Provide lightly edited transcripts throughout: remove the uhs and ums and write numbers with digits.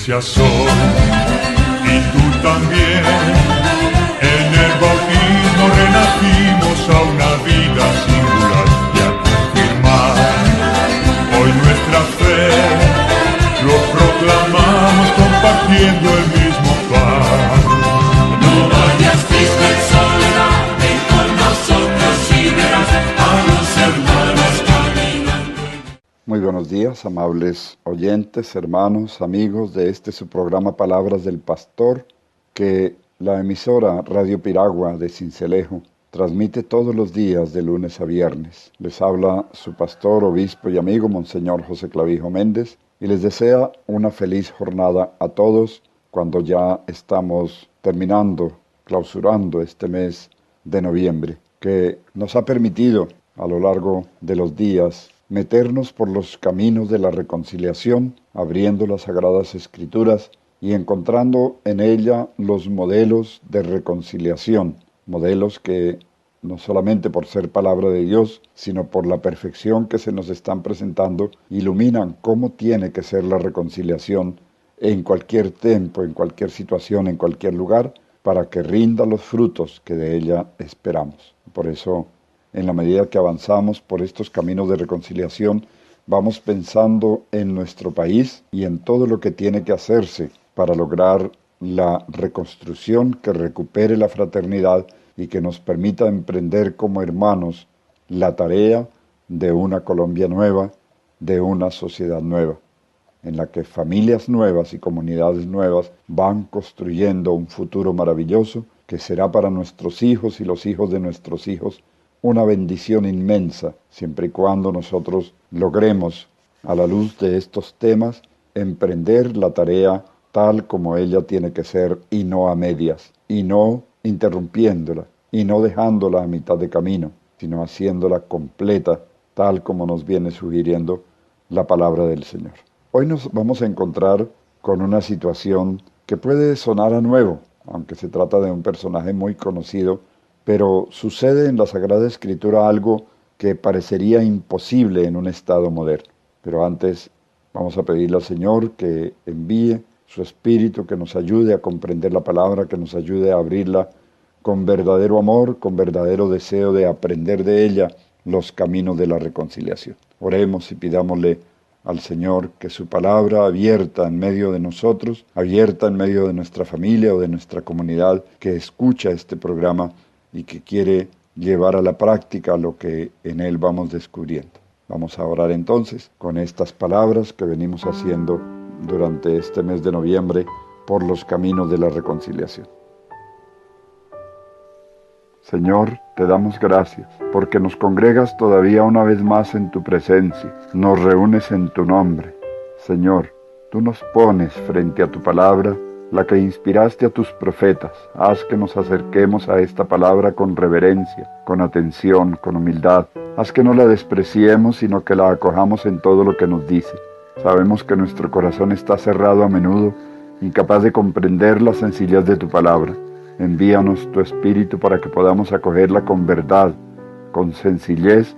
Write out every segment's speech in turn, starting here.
iglesia soy, y tú también. En el bautismo renacimos a una vida singular, y al confirmar hoy nuestra fe, lo proclamamos compartiendo el mismo pan. No vayas triste en soledad, ven con nosotros y verás a los hermanos caminando. Muy buenos días, amables oyentes, hermanos, amigos de su programa Palabras del Pastor, que la emisora Radio Piragua de Sincelejo transmite todos los días de lunes a viernes. Les habla su pastor, obispo y amigo, Monseñor José Clavijo Méndez, y les desea una feliz jornada a todos cuando ya estamos clausurando este mes de noviembre, que nos ha permitido a lo largo de los días meternos por los caminos de la reconciliación, abriendo las Sagradas Escrituras y encontrando en ella los modelos de reconciliación, modelos que no solamente por ser palabra de Dios, sino por la perfección que se nos están presentando, iluminan cómo tiene que ser la reconciliación en cualquier tiempo, en cualquier situación, en cualquier lugar, para que rinda los frutos que de ella esperamos. Por eso, en la medida que avanzamos por estos caminos de reconciliación, vamos pensando en nuestro país y en todo lo que tiene que hacerse para lograr la reconstrucción que recupere la fraternidad y que nos permita emprender como hermanos la tarea de una Colombia nueva, de una sociedad nueva, en la que familias nuevas y comunidades nuevas van construyendo un futuro maravilloso que será para nuestros hijos y los hijos de nuestros hijos una bendición inmensa, siempre y cuando nosotros logremos, a la luz de estos temas, emprender la tarea tal como ella tiene que ser y no a medias, y no interrumpiéndola, y no dejándola a mitad de camino, sino haciéndola completa, tal como nos viene sugiriendo la palabra del Señor. Hoy nos vamos a encontrar con una situación que puede sonar a nuevo, aunque se trata de un personaje muy conocido, pero sucede en la Sagrada Escritura algo que parecería imposible en un estado moderno. Pero antes vamos a pedirle al Señor que envíe su Espíritu, que nos ayude a comprender la palabra, que nos ayude a abrirla con verdadero amor, con verdadero deseo de aprender de ella los caminos de la reconciliación. Oremos y pidámosle al Señor que su palabra abierta en medio de nosotros, abierta en medio de nuestra familia o de nuestra comunidad que escucha este programa y que quiere llevar a la práctica lo que en él vamos descubriendo. Vamos a orar entonces con estas palabras que venimos haciendo durante este mes de noviembre por los caminos de la reconciliación. Señor, te damos gracias porque nos congregas todavía una vez más en tu presencia, nos reúnes en tu nombre. Señor, tú nos pones frente a tu palabra, la que inspiraste a tus profetas. Haz que nos acerquemos a esta palabra con reverencia, con atención, con humildad. Haz que no la despreciemos, sino que la acojamos en todo lo que nos dice. Sabemos que nuestro corazón está cerrado a menudo, incapaz de comprender la sencillez de tu palabra. Envíanos tu Espíritu para que podamos acogerla con verdad, con sencillez,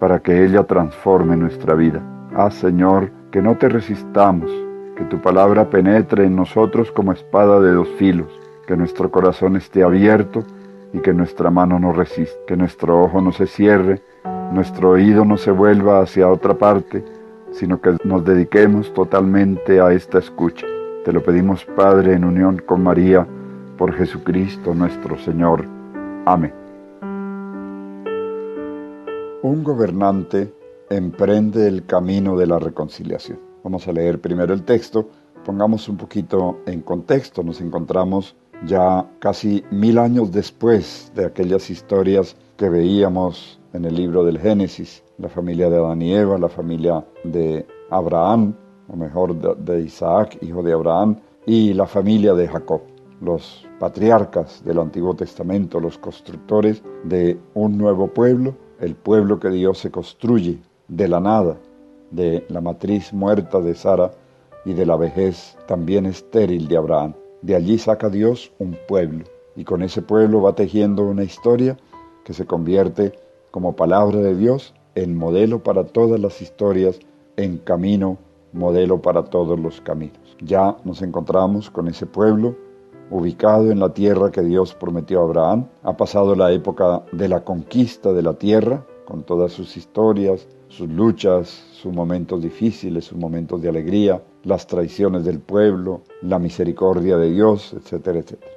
para que ella transforme nuestra vida. Haz, Señor, que no te resistamos, que tu palabra penetre en nosotros como espada de dos filos, que nuestro corazón esté abierto y que nuestra mano no resista, que nuestro ojo no se cierre, nuestro oído no se vuelva hacia otra parte, sino que nos dediquemos totalmente a esta escucha. Te lo pedimos, Padre, en unión con María, por Jesucristo nuestro Señor. Amén. Un gobernante emprende el camino de la reconciliación. Vamos a leer primero el texto, pongamos un poquito en contexto. Nos encontramos ya casi 1000 años después de aquellas historias que veíamos en el libro del Génesis, la familia de Adán y Eva, la familia de Abraham, o mejor de Isaac, hijo de Abraham, y la familia de Jacob, los patriarcas del Antiguo Testamento, los constructores de un nuevo pueblo, el pueblo que Dios se construye de la nada, de la matriz muerta de Sara y de la vejez también estéril de Abraham. De allí saca Dios un pueblo, y con ese pueblo va tejiendo una historia que se convierte como palabra de Dios en modelo para todas las historias en camino modelo para todos los caminos. Ya nos encontramos con ese pueblo ubicado en la tierra que Dios prometió a Abraham. Ha pasado la época de la conquista de la tierra, con todas sus historias, sus luchas, sus momentos difíciles, sus momentos de alegría, las traiciones del pueblo, la misericordia de Dios, etcétera, etcétera.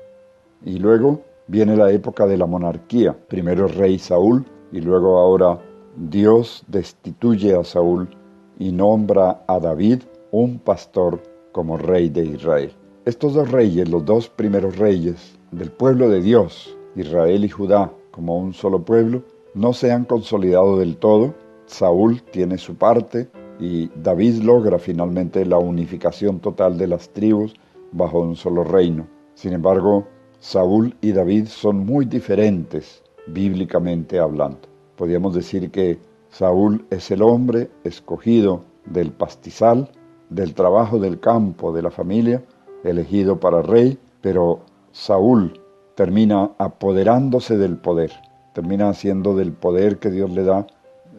Y luego viene la época de la monarquía. Primero el rey Saúl y luego ahora Dios destituye a Saúl y nombra a David, un pastor, como rey de Israel. Estos dos reyes, los dos primeros reyes del pueblo de Dios, Israel y Judá, como un solo pueblo, no se han consolidado del todo. Saúl tiene su parte y David logra finalmente la unificación total de las tribus bajo un solo reino. Sin embargo, Saúl y David son muy diferentes bíblicamente hablando. Podríamos decir que Saúl es el hombre escogido del pastizal, del trabajo del campo, de la familia, elegido para rey, pero Saúl termina apoderándose del poder, termina haciendo del poder que Dios le da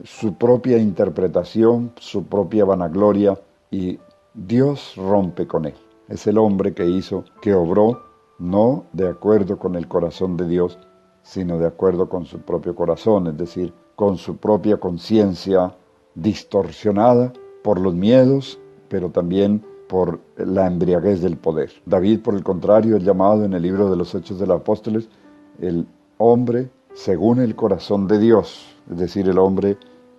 su propia interpretación, su propia vanagloria, y Dios rompe con él. Es el hombre que obró no de acuerdo con el corazón de Dios, sino de acuerdo con su propio corazón, es decir, con su propia conciencia distorsionada por los miedos, pero también por la embriaguez del poder. David, por el contrario, es llamado en el libro de los Hechos de los Apóstoles el hombre según el corazón de Dios, es decir, el hombre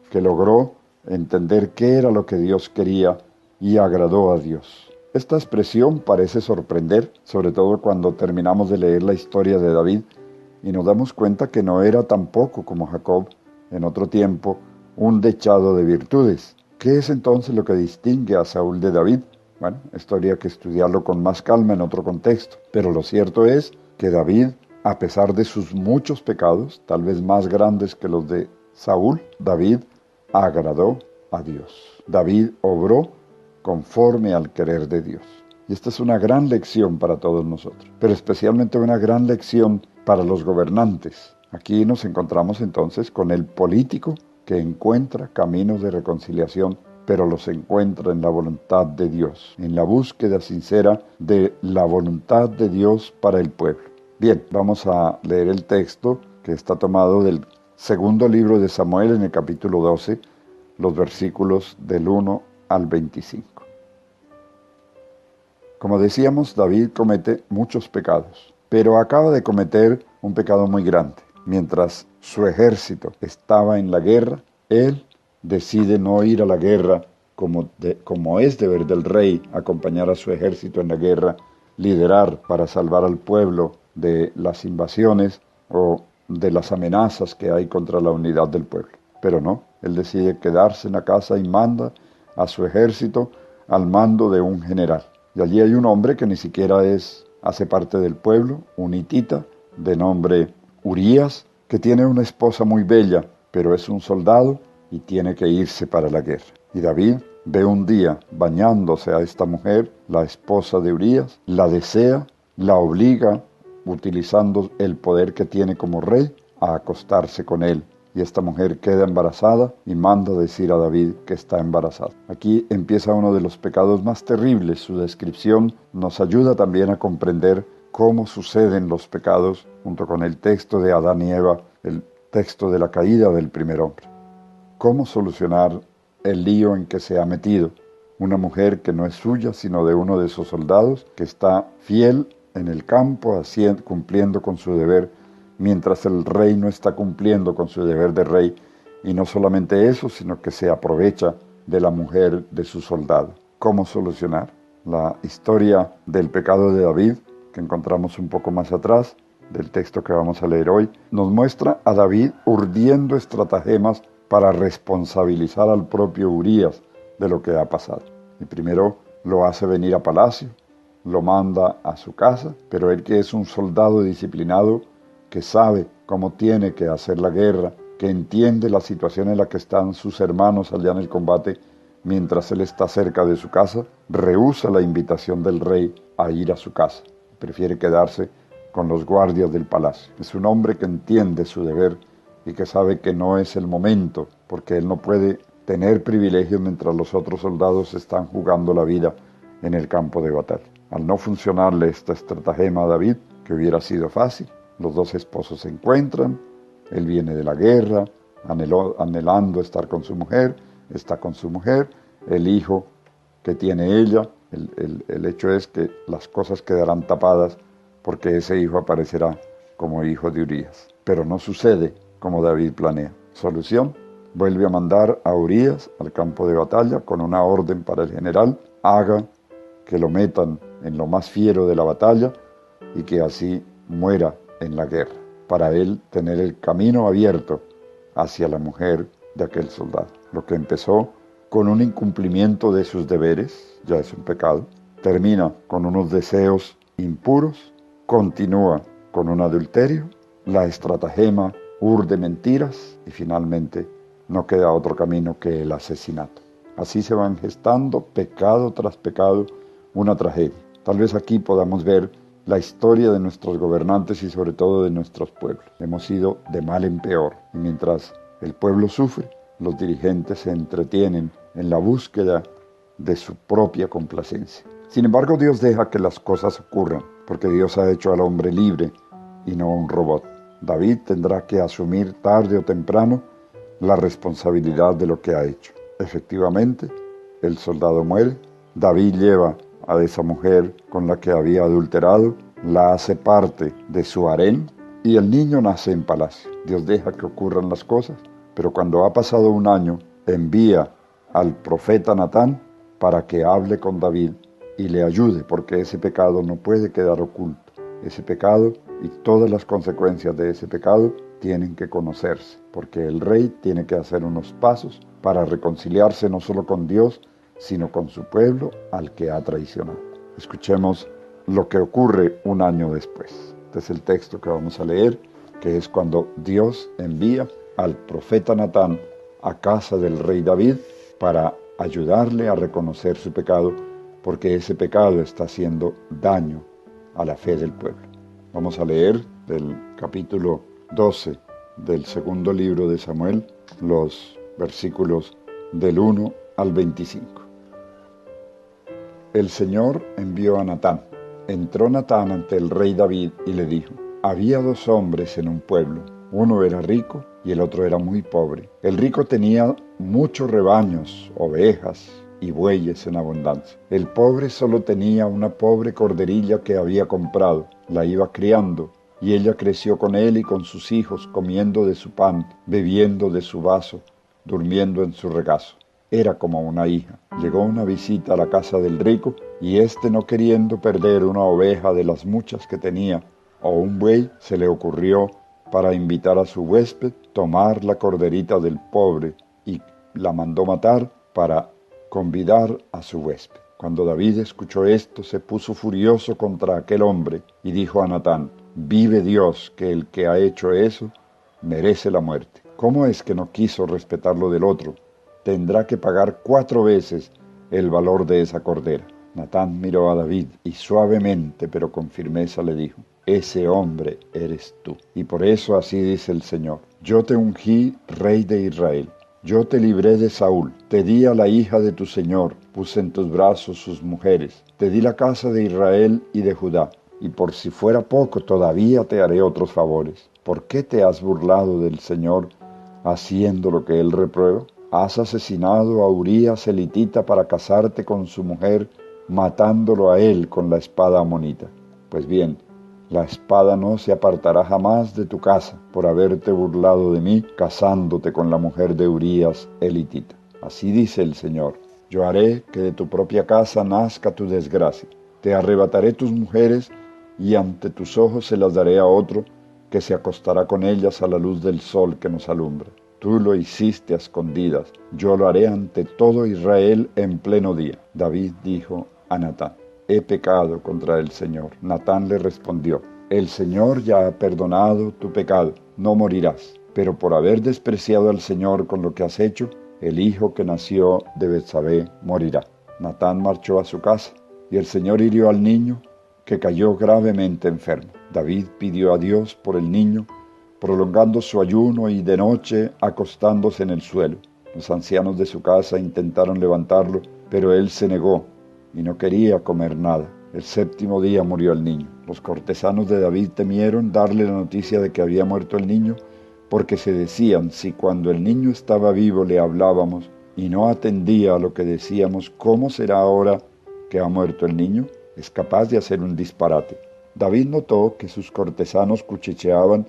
que logró entender qué era lo que Dios quería y agradó a Dios. Esta expresión parece sorprender, sobre todo cuando terminamos de leer la historia de David y nos damos cuenta que no era tampoco como Jacob en otro tiempo un dechado de virtudes. ¿Qué es entonces lo que distingue a Saúl de David? Bueno, esto habría que estudiarlo con más calma en otro contexto, pero lo cierto es que David, a pesar de sus muchos pecados, tal vez más grandes que los de Saúl, David agradó a Dios. David obró conforme al querer de Dios. Y esta es una gran lección para todos nosotros, pero especialmente una gran lección para los gobernantes. Aquí nos encontramos entonces con el político que encuentra caminos de reconciliación, pero los encuentra en la voluntad de Dios, en la búsqueda sincera de la voluntad de Dios para el pueblo. Bien, vamos a leer el texto que está tomado del segundo libro de Samuel en el capítulo 12, los versículos del 1 al 25. Como decíamos, David comete muchos pecados, pero acaba de cometer un pecado muy grande. Mientras su ejército estaba en la guerra, él decide no ir a la guerra como es deber del rey, acompañar a su ejército en la guerra, liderar para salvar al pueblo de las invasiones o de las amenazas que hay contra la unidad del pueblo. Pero no, él decide quedarse en la casa y manda a su ejército al mando de un general. Y allí hay un hombre que ni siquiera hace parte del pueblo, un hitita de nombre Urías, que tiene una esposa muy bella, pero es un soldado y tiene que irse para la guerra. Y David ve un día bañándose a esta mujer, la esposa de Urías, la desea, la obliga, utilizando el poder que tiene como rey, a acostarse con él. Y esta mujer queda embarazada y manda decir a David que está embarazada. Aquí empieza uno de los pecados más terribles. Su descripción nos ayuda también a comprender cómo suceden los pecados junto con el texto de Adán y Eva, el texto de la caída del primer hombre. ¿Cómo solucionar el lío en que se ha metido? Una mujer que no es suya, sino de uno de sus soldados, que está fiel en el campo, cumpliendo con su deber, mientras el rey no está cumpliendo con su deber de rey. Y no solamente eso, sino que se aprovecha de la mujer de su soldado. ¿Cómo solucionar? La historia del pecado de David, que encontramos un poco más atrás del texto que vamos a leer hoy, nos muestra a David urdiendo estratagemas para responsabilizar al propio Urías de lo que ha pasado. Y primero lo hace venir a palacio, lo manda a su casa, pero él, que es un soldado disciplinado, que sabe cómo tiene que hacer la guerra, que entiende la situación en la que están sus hermanos allá en el combate, mientras él está cerca de su casa, rehúsa la invitación del rey a ir a su casa. Prefiere quedarse con los guardias del palacio. Es un hombre que entiende su deber y que sabe que no es el momento, porque él no puede tener privilegios mientras los otros soldados están jugando la vida en el campo de batalla. Al no funcionarle esta estratagema a David, que hubiera sido fácil, los dos esposos se encuentran, él viene de la guerra, anhelando estar con su mujer, está con su mujer, el hijo que tiene ella, el hecho es que las cosas quedarán tapadas porque ese hijo aparecerá como hijo de Urías. Pero no sucede como David planea. Solución: vuelve a mandar a Urías al campo de batalla con una orden para el general, haga que lo metan en lo más fiero de la batalla y que así muera en la guerra, para él tener el camino abierto hacia la mujer de aquel soldado. Lo que empezó con un incumplimiento de sus deberes, ya es un pecado, termina con unos deseos impuros, continúa con un adulterio, la estratagema urde mentiras y finalmente no queda otro camino que el asesinato. Así se van gestando pecado tras pecado, una tragedia. Tal vez aquí podamos ver la historia de nuestros gobernantes y sobre todo de nuestros pueblos. Hemos ido de mal en peor y mientras el pueblo sufre, los dirigentes se entretienen en la búsqueda de su propia complacencia. Sin embargo, Dios deja que las cosas ocurran, porque Dios ha hecho al hombre libre y no un robot. David tendrá que asumir tarde o temprano la responsabilidad de lo que ha hecho. Efectivamente, el soldado muere, David lleva a esa mujer con la que había adulterado, la hace parte de su harén y el niño nace en palacio. Dios deja que ocurran las cosas, pero cuando ha pasado un año, envía al profeta Natán para que hable con David y le ayude, porque ese pecado no puede quedar oculto. Ese pecado y todas las consecuencias de ese pecado tienen que conocerse, porque el rey tiene que hacer unos pasos para reconciliarse no solo con Dios, sino con su pueblo al que ha traicionado. Escuchemos lo que ocurre un año después. Este es el texto que vamos a leer, que es cuando Dios envía al profeta Natán a casa del rey David para ayudarle a reconocer su pecado, porque ese pecado está haciendo daño a la fe del pueblo. Vamos a leer del capítulo 12 del segundo libro de Samuel, los versículos del 1 al 25. El Señor envió a Natán. Entró Natán ante el rey David y le dijo: había dos hombres en un pueblo, uno era rico y el otro era muy pobre. El rico tenía muchos rebaños, ovejas y bueyes en abundancia. El pobre solo tenía una pobre corderilla que había comprado, la iba criando, y ella creció con él y con sus hijos, comiendo de su pan, bebiendo de su vaso, durmiendo en su regazo. Era como una hija. Llegó una visita a la casa del rico, y éste, no queriendo perder una oveja de las muchas que tenía, o un buey, se le ocurrió, para invitar a su huésped, tomar la corderita del pobre, y la mandó matar para convidar a su huésped. Cuando David escuchó esto, se puso furioso contra aquel hombre, y dijo a Natán: vive Dios, que el que ha hecho eso merece la muerte. ¿Cómo es que no quiso respetar lo del otro? Tendrá que pagar 4 veces el valor de esa cordera. Natán miró a David y suavemente pero con firmeza le dijo: ese hombre eres tú. Y por eso así dice el Señor: yo te ungí rey de Israel. Yo te libré de Saúl, te di a la hija de tu Señor, puse en tus brazos sus mujeres, te di la casa de Israel y de Judá, y por si fuera poco todavía te haré otros favores. ¿Por qué te has burlado del Señor haciendo lo que Él reprueba? Has asesinado a Urías elitita para casarte con su mujer, matándolo a él con la espada amonita. Pues bien, la espada no se apartará jamás de tu casa por haberte burlado de mí, casándote con la mujer de Urías elitita. Así dice el Señor: yo haré que de tu propia casa nazca tu desgracia. Te arrebataré tus mujeres y ante tus ojos se las daré a otro, que se acostará con ellas a la luz del sol que nos alumbra. Tú lo hiciste a escondidas, yo lo haré ante todo Israel en pleno día. David dijo a Natán: he pecado contra el Señor. Natán le respondió: el Señor ya ha perdonado tu pecado, no morirás. Pero por haber despreciado al Señor con lo que has hecho, el hijo que nació de Betsabé morirá. Natán marchó a su casa, y el Señor hirió al niño, que cayó gravemente enfermo. David pidió a Dios por el niño, prolongando su ayuno y de noche acostándose en el suelo. Los ancianos de su casa intentaron levantarlo, pero él se negó y no quería comer nada. El 7º día murió el niño. Los cortesanos de David temieron darle la noticia de que había muerto el niño, porque se decían, si cuando el niño estaba vivo le hablábamos y no atendía a lo que decíamos, ¿cómo será ahora que ha muerto el niño? Es capaz de hacer un disparate. David notó que sus cortesanos cuchicheaban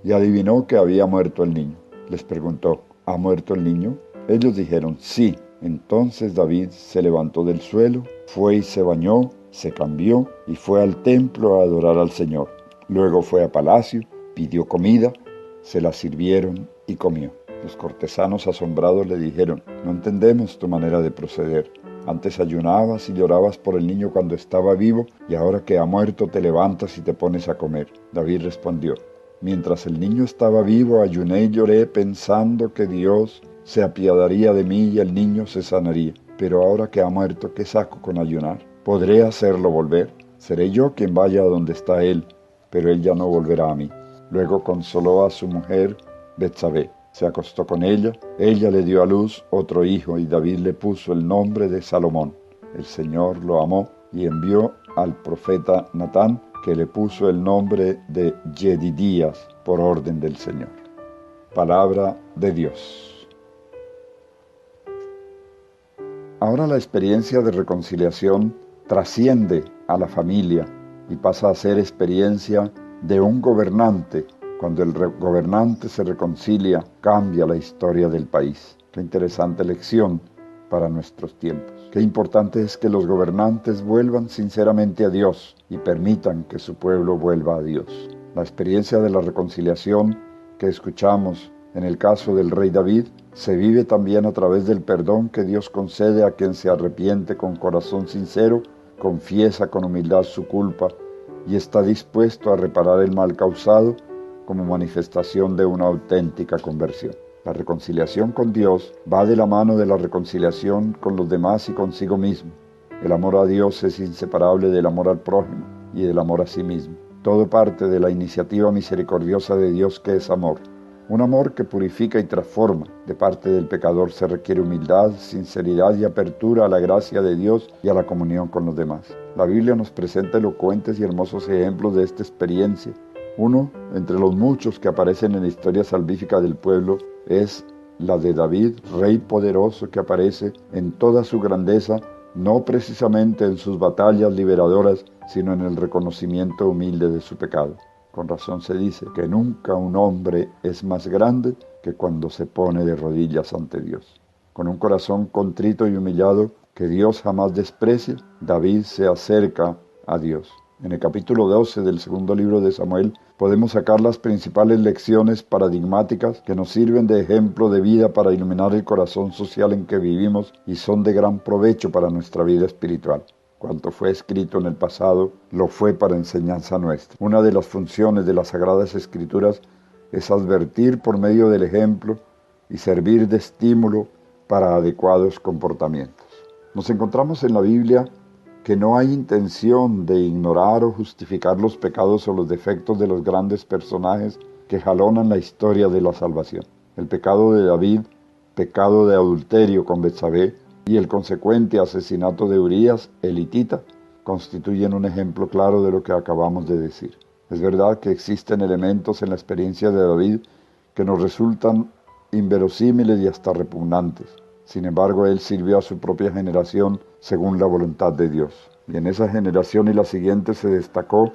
y adivinó que había muerto el niño. Les preguntó, ¿ha muerto el niño? Ellos dijeron, sí. Entonces David se levantó del suelo, fue y se bañó, se cambió y fue al templo a adorar al Señor. Luego fue a palacio, pidió comida, se la sirvieron y comió. Los cortesanos asombrados le dijeron, no entendemos tu manera de proceder. Antes ayunabas y llorabas por el niño cuando estaba vivo y ahora que ha muerto te levantas y te pones a comer. David respondió, mientras el niño estaba vivo ayuné y lloré pensando que Dios se apiadaría de mí y el niño se sanaría. Pero ahora que ha muerto, ¿qué saco con ayunar? ¿Podré hacerlo volver? Seré yo quien vaya a donde está él, pero él ya no volverá a mí. Luego consoló a su mujer Betsabé. Se acostó con ella le dio a luz otro hijo y David le puso el nombre de Salomón. El Señor lo amó y envió al profeta Natán, que le puso el nombre de Yedidías por orden del Señor. Palabra de Dios. Ahora la experiencia de reconciliación trasciende a la familia y pasa a ser experiencia de un gobernante. Cuando el gobernante se reconcilia, cambia la historia del país. Qué interesante lección para nuestros tiempos. Qué importante es que los gobernantes vuelvan sinceramente a Dios y permitan que su pueblo vuelva a Dios. La experiencia de la reconciliación que escuchamos en el caso del rey David se vive también a través del perdón que Dios concede a quien se arrepiente con corazón sincero, confiesa con humildad su culpa y está dispuesto a reparar el mal causado como manifestación de una auténtica conversión. La reconciliación con Dios va de la mano de la reconciliación con los demás y consigo mismo. El amor a Dios es inseparable del amor al prójimo y del amor a sí mismo. Todo parte de la iniciativa misericordiosa de Dios que es amor. Un amor que purifica y transforma. De parte del pecador se requiere humildad, sinceridad y apertura a la gracia de Dios y a la comunión con los demás. La Biblia nos presenta elocuentes y hermosos ejemplos de esta experiencia. Uno, entre los muchos que aparecen en la historia salvífica del pueblo, es la de David, rey poderoso que aparece en toda su grandeza, no precisamente en sus batallas liberadoras, sino en el reconocimiento humilde de su pecado. Con razón se dice que nunca un hombre es más grande que cuando se pone de rodillas ante Dios. Con un corazón contrito y humillado que Dios jamás desprecia, David se acerca a Dios. En el capítulo 12 del segundo libro de Samuel podemos sacar las principales lecciones paradigmáticas que nos sirven de ejemplo de vida para iluminar el corazón social en que vivimos y son de gran provecho para nuestra vida espiritual. Cuanto fue escrito en el pasado, lo fue para enseñanza nuestra. Una de las funciones de las Sagradas Escrituras es advertir por medio del ejemplo y servir de estímulo para adecuados comportamientos. Nos encontramos en la Biblia que no hay intención de ignorar o justificar los pecados o los defectos de los grandes personajes que jalonan la historia de la salvación. El pecado de David, pecado de adulterio con Betsabé y el consecuente asesinato de Urías, el hitita, constituyen un ejemplo claro de lo que acabamos de decir. Es verdad que existen elementos en la experiencia de David que nos resultan inverosímiles y hasta repugnantes. Sin embargo, él sirvió a su propia generación según la voluntad de Dios. Y en esa generación y la siguiente se destacó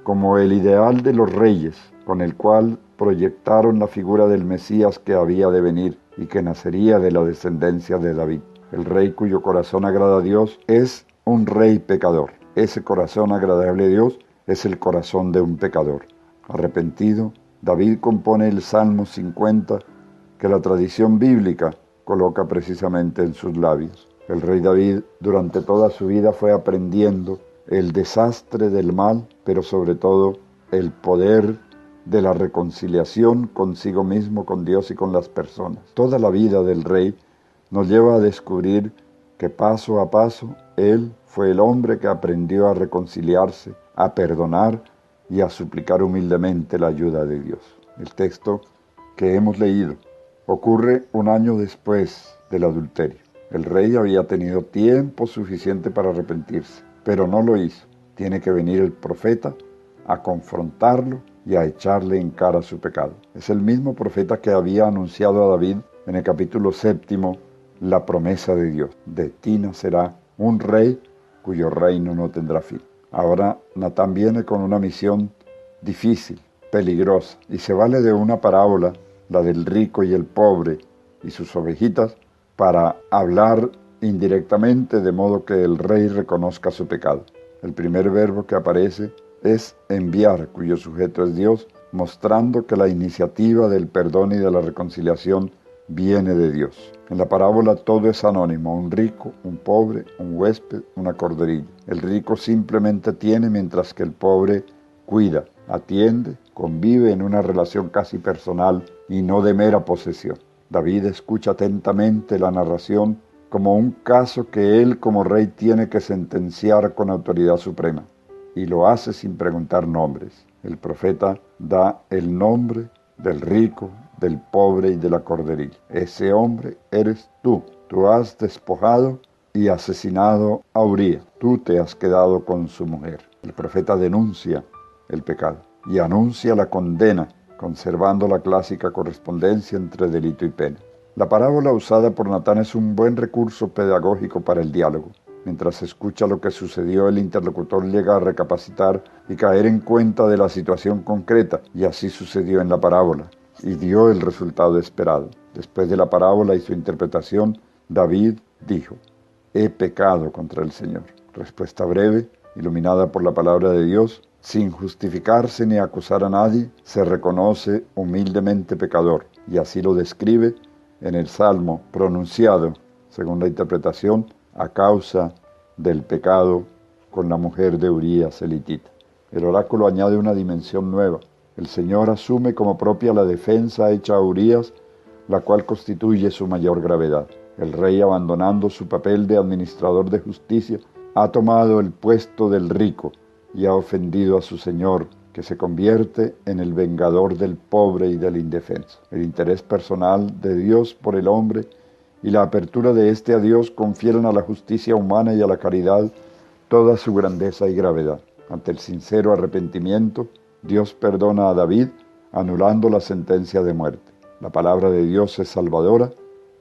como el ideal de los reyes, con el cual proyectaron la figura del Mesías que había de venir y que nacería de la descendencia de David. El rey cuyo corazón agrada a Dios es un rey pecador. Ese corazón agradable a Dios es el corazón de un pecador. Arrepentido, David compone el Salmo 50 que la tradición bíblica coloca precisamente en sus labios. El rey David durante toda su vida fue aprendiendo el desastre del mal, pero sobre todo el poder de la reconciliación consigo mismo, con Dios y con las personas. Toda la vida del rey nos lleva a descubrir que paso a paso él fue el hombre que aprendió a reconciliarse, a perdonar y a suplicar humildemente la ayuda de Dios. El texto que hemos leído Ocurre un año después del adulterio. El rey había tenido tiempo suficiente para arrepentirse, pero no lo hizo. Tiene que venir el profeta a confrontarlo y a echarle en cara su pecado. Es el mismo profeta que había anunciado a David en el capítulo 7 la promesa de Dios. De ti nacerá un rey cuyo reino no tendrá fin. Ahora Natán viene con una misión difícil, peligrosa, y se vale de una parábola, la del rico y el pobre y sus ovejitas, para hablar indirectamente de modo que el rey reconozca su pecado. El primer verbo que aparece es enviar, cuyo sujeto es Dios, mostrando que la iniciativa del perdón y de la reconciliación viene de Dios. En la parábola todo es anónimo, un rico, un pobre, un huésped, una corderilla. El rico simplemente tiene mientras que el pobre cuida, atiende, convive en una relación casi personal y no de mera posesión. David escucha atentamente la narración como un caso que él como rey tiene que sentenciar con autoridad suprema, y lo hace sin preguntar nombres. El profeta da el nombre del rico, del pobre y de la corderilla. Ese hombre eres tú. Tú has despojado y asesinado a Urías. Tú te has quedado con su mujer. El profeta denuncia el pecado y anuncia la condena, conservando la clásica correspondencia entre delito y pena. La parábola usada por Natán es un buen recurso pedagógico para el diálogo. Mientras escucha lo que sucedió, el interlocutor llega a recapacitar y caer en cuenta de la situación concreta, y así sucedió en la parábola, y dio el resultado esperado. Después de la parábola y su interpretación, David dijo: he pecado contra el Señor. Respuesta breve, iluminada por la palabra de Dios. Sin justificarse ni acusar a nadie, se reconoce humildemente pecador, y así lo describe en el Salmo pronunciado, según la interpretación, a causa del pecado con la mujer de Urías elitita. El oráculo añade una dimensión nueva. El Señor asume como propia la defensa hecha a Urías, la cual constituye su mayor gravedad. El rey, abandonando su papel de administrador de justicia, ha tomado el puesto del rico y ha ofendido a su Señor, que se convierte en el vengador del pobre y del indefenso. El interés personal de Dios por el hombre y la apertura de éste a Dios confieren a la justicia humana y a la caridad toda su grandeza y gravedad. Ante el sincero arrepentimiento, Dios perdona a David, anulando la sentencia de muerte. La palabra de Dios es salvadora,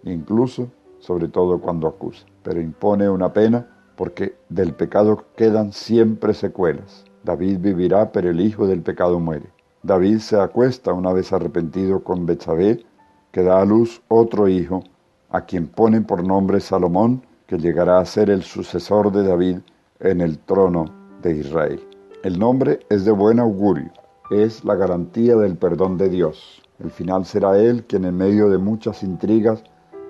incluso, sobre todo cuando acusa, pero impone una pena porque del pecado quedan siempre secuelas. David vivirá, pero el hijo del pecado muere. David se acuesta una vez arrepentido con Betsabé, que da a luz otro hijo, a quien ponen por nombre Salomón, que llegará a ser el sucesor de David en el trono de Israel. El nombre es de buen augurio, es la garantía del perdón de Dios. El final será él quien en medio de muchas intrigas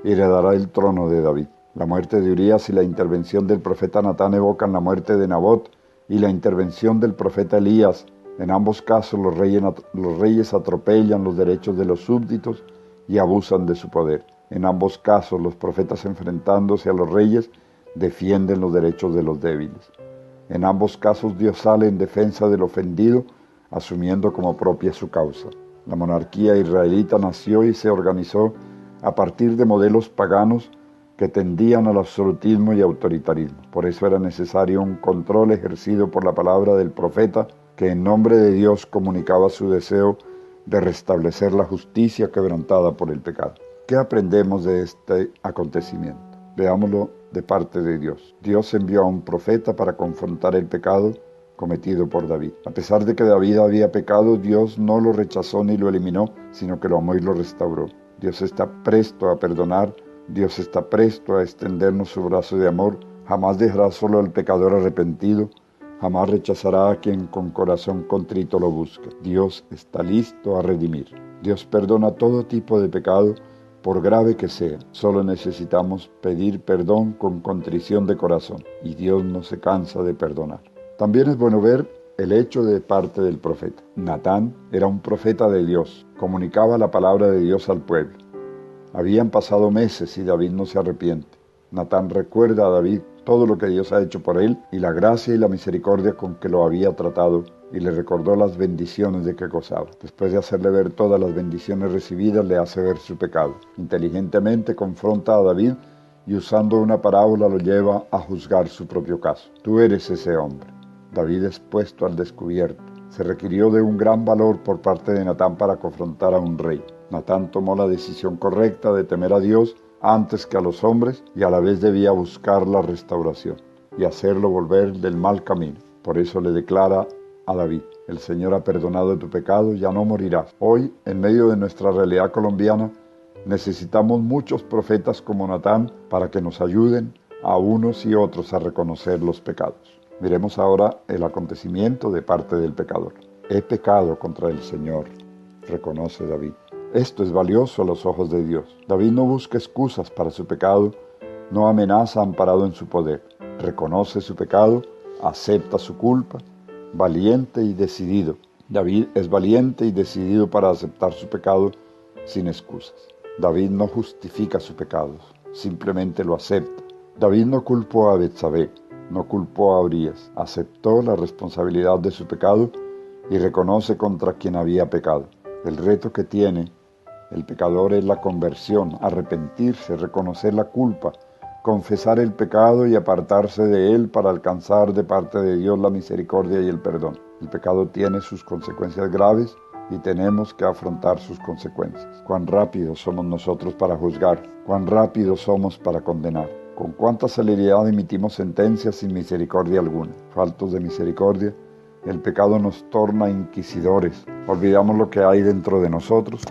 heredará el trono de David. La muerte de Urías y la intervención del profeta Natán evocan la muerte de Nabot y la intervención del profeta Elías. En ambos casos los reyes atropellan los derechos de los súbditos y abusan de su poder. En ambos casos los profetas, enfrentándose a los reyes, defienden los derechos de los débiles. En ambos casos Dios sale en defensa del ofendido, asumiendo como propia su causa. La monarquía israelita nació y se organizó a partir de modelos paganos que tendían al absolutismo y autoritarismo. Por eso era necesario un control ejercido por la palabra del profeta, que en nombre de Dios comunicaba su deseo de restablecer la justicia quebrantada por el pecado. ¿Qué aprendemos de este acontecimiento? Veámoslo de parte de Dios. Dios envió a un profeta para confrontar el pecado cometido por David. A pesar de que David había pecado, Dios no lo rechazó ni lo eliminó, sino que lo amó y lo restauró. Dios está presto a perdonar. Dios está presto a extendernos su brazo de amor. Jamás dejará solo al pecador arrepentido. Jamás rechazará a quien con corazón contrito lo busca. Dios está listo a redimir. Dios perdona todo tipo de pecado, por grave que sea. Solo necesitamos pedir perdón con contrición de corazón, y Dios no se cansa de perdonar. También es bueno ver el hecho de parte del profeta. Natán era un profeta de Dios, comunicaba la palabra de Dios al pueblo. Habían pasado meses y David no se arrepiente. Natán recuerda a David todo lo que Dios ha hecho por él y la gracia y la misericordia con que lo había tratado, y le recordó las bendiciones de que gozaba. Después de hacerle ver todas las bendiciones recibidas, le hace ver su pecado. Inteligentemente confronta a David y usando una parábola lo lleva a juzgar su propio caso. Tú eres ese hombre. David es puesto al descubierto. Se requirió de un gran valor por parte de Natán para confrontar a un rey. Natán tomó la decisión correcta de temer a Dios antes que a los hombres y a la vez debía buscar la restauración y hacerlo volver del mal camino. Por eso le declara a David: el Señor ha perdonado tu pecado, ya no morirás. Hoy, en medio de nuestra realidad colombiana, necesitamos muchos profetas como Natán para que nos ayuden a unos y otros a reconocer los pecados. Miremos ahora el acontecimiento de parte del pecador. He pecado contra el Señor, reconoce David. Esto es valioso a los ojos de Dios. David no busca excusas para su pecado, no amenaza amparado en su poder. Reconoce su pecado, acepta su culpa, valiente y decidido. David es valiente y decidido para aceptar su pecado sin excusas. David no justifica su pecado, simplemente lo acepta. David no culpó a Betsabé, no culpó a Urías, aceptó la responsabilidad de su pecado y reconoce contra quien había pecado. El reto que tiene el pecador es la conversión, arrepentirse, reconocer la culpa, confesar el pecado y apartarse de él para alcanzar de parte de Dios la misericordia y el perdón. El pecado tiene sus consecuencias graves y tenemos que afrontar sus consecuencias. Cuán rápidos somos nosotros para juzgar, cuán rápidos somos para condenar. Con cuánta celeridad emitimos sentencias sin misericordia alguna. Faltos de misericordia, el pecado nos torna inquisidores. Olvidamos lo que hay dentro de nosotros,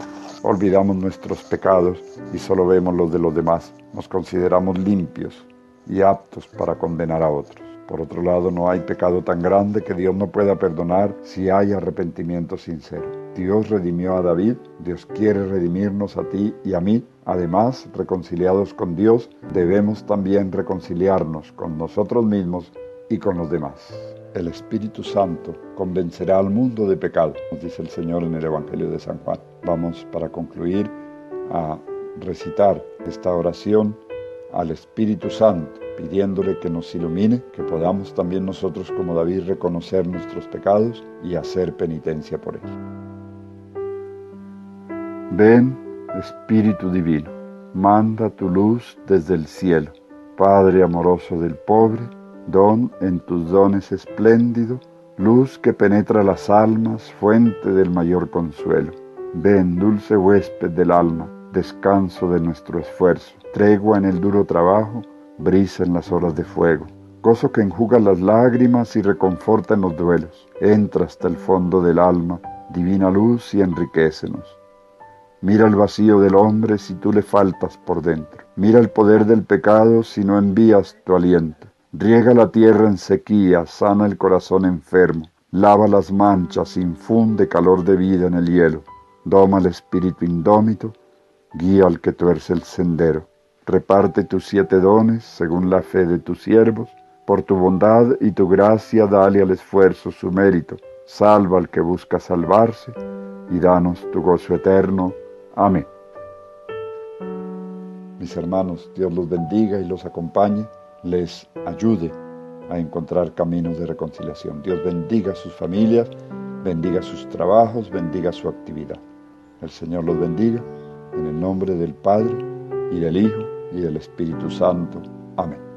olvidamos nuestros pecados y solo vemos los de los demás. Nos consideramos limpios y aptos para condenar a otros. Por otro lado, no hay pecado tan grande que Dios no pueda perdonar si hay arrepentimiento sincero. Dios redimió a David, Dios quiere redimirnos a ti y a mí. Además, reconciliados con Dios, debemos también reconciliarnos con nosotros mismos y con los demás. El Espíritu Santo convencerá al mundo de pecado, nos dice el Señor en el Evangelio de San Juan. Vamos, para concluir, a recitar esta oración al Espíritu Santo, pidiéndole que nos ilumine, que podamos también nosotros como David reconocer nuestros pecados y hacer penitencia por ellos. Ven, Espíritu Divino, manda tu luz desde el cielo. Padre amoroso del pobre, don en tus dones espléndido, luz que penetra las almas, fuente del mayor consuelo. Ven, dulce huésped del alma, descanso de nuestro esfuerzo, tregua en el duro trabajo, brisa en las horas de fuego, gozo que enjuga las lágrimas y reconforta en los duelos. Entra hasta el fondo del alma, divina luz, y enriquécenos. Mira el vacío del hombre si tú le faltas por dentro. Mira el poder del pecado si no envías tu aliento. Riega la tierra en sequía, sana el corazón enfermo. Lava las manchas, infunde calor de vida en el hielo. Doma el espíritu indómito, guía al que tuerce el sendero. Reparte tus 7 dones según la fe de tus siervos. Por tu bondad y tu gracia dale al esfuerzo su mérito. Salva al que busca salvarse y danos tu gozo eterno. Amén. Mis hermanos, Dios los bendiga y los acompañe, les ayude a encontrar caminos de reconciliación. Dios bendiga a sus familias, bendiga sus trabajos, bendiga su actividad. El Señor los bendiga, en el nombre del Padre, y del Hijo, y del Espíritu Santo. Amén.